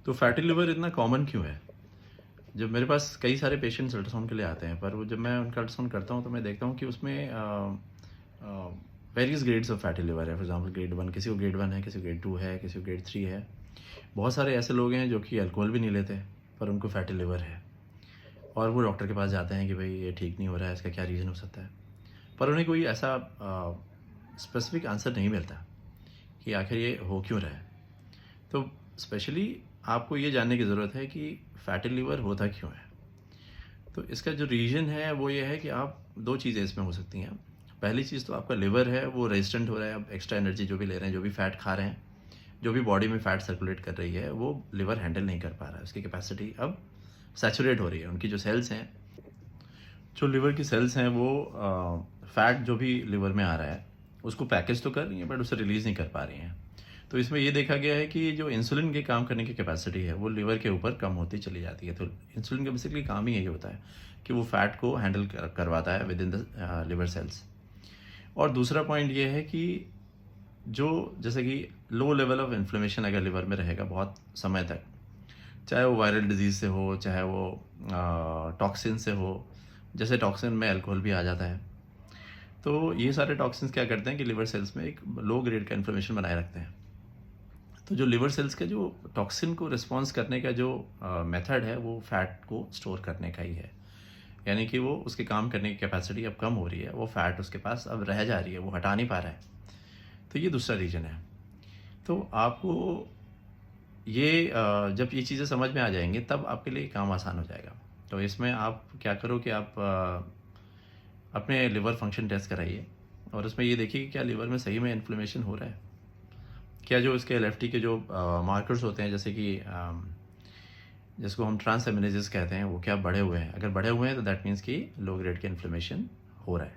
तो fatty liver इतना common क्यों है? जब मेरे पास कई सारे पेशेंट्स अल्ट्रासाउंड के लिए आते हैं, पर वो जब मैं उनका अल्ट्रासाउंड करता हूँ तो मैं देखता हूँ कि उसमें various grades of fatty liver है। फॉर एग्जांपल ग्रेड 1, किसी को ग्रेड 1 है, किसी को ग्रेड 2 है, किसी को ग्रेड 3 है। बहुत सारे ऐसे लोग हैं जो कि अल्कोहल भी नहीं लेते, पर उनको फैटी लिवर है और वो डॉक्टर के पास जाते हैं कि भाई ये ठीक नहीं हो रहा है, इसका क्या रीज़न हो सकता है। पर उन्हें कोई ऐसा स्पेसिफिक आंसर नहीं मिलता कि आखिर ये हो क्यों रहा है। तो स्पेशली आपको ये जानने की ज़रूरत है कि फैटी लिवर होता क्यों है। तो इसका जो रीज़न है वो ये है कि आप 2 चीज़ें इसमें हो सकती हैं। पहली चीज़ तो आपका लिवर है वो रेजिस्टेंट हो रहा है, अब एक्स्ट्रा एनर्जी जो भी ले रहे हैं, जो भी फ़ैट खा रहे हैं, जो भी बॉडी में फ़ैट सर्कुलेट कर रही है, वो लिवर हैंडल नहीं कर पा रहा है। उसकी कैपेसिटी अब सैचुरेट हो रही है। उनकी जो सेल्स हैं, जो लिवर की सेल्स हैं वो फ़ैट जो भी लिवर में आ रहा है, उसको पैकेज तो कर रही हैं बट उसे रिलीज़ नहीं कर पा रही हैं। तो इसमें ये देखा गया है कि जो इंसुलिन के काम करने की कैपेसिटी है, वो लिवर के ऊपर कम होती चली जाती है। तो इंसुलिन का बेसिकली काम ही यही होता है कि वो फ़ैट को हैंडल करवाता है with in the liver cells. और दूसरा पॉइंट ये है कि जो जैसे कि लो लेवल ऑफ इन्फ्लेमेशन अगर लिवर में रहेगा बहुत समय तक, चाहे वो वायरल डिजीज़ से हो, चाहे वो टॉक्सिन से हो, जैसे टॉक्सिन में अल्कोहल भी आ जाता है। तो ये सारे टॉक्सिन्स क्या करते हैं कि लिवर सेल्स में एक लो ग्रेड का इन्फ्लेमेशन बनाए रखते हैं। तो जो लिवर सेल्स का जो टॉक्सिन को रिस्पॉन्स करने का जो मेथड है वो फैट को स्टोर करने का ही है। यानी कि वो उसके काम करने की कैपेसिटी अब कम हो रही है, वो फैट उसके पास अब रह जा रही है, वो हटा नहीं पा रहा है। तो ये दूसरा रीज़न है। तो आपको जब ये चीज़ें समझ में आ जाएंगी तब आपके लिए काम आसान हो जाएगा। तो इसमें आप क्या करो कि आप अपने लिवर फंक्शन टेस्ट कराइए और उसमें ये देखिए कि क्या लिवर में सही में इन्फ्लेमेशन हो रहा है। क्या जो इसके एलएफटी के जो मार्कर्स होते हैं, जैसे कि जिसको हम ट्रांसएमिनेजेस कहते हैं, वो क्या बढ़े हुए हैं। अगर बढ़े हुए हैं तो दैट मीन्स कि लो ग्रेड के इन्फ्लेमेशन हो रहा है।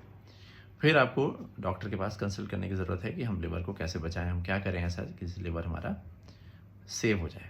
फिर आपको डॉक्टर के पास कंसल्ट करने की ज़रूरत है कि हम लिवर को कैसे बचाएं, हम क्या करें ऐसा कि लिवर हमारा सेव हो जाए।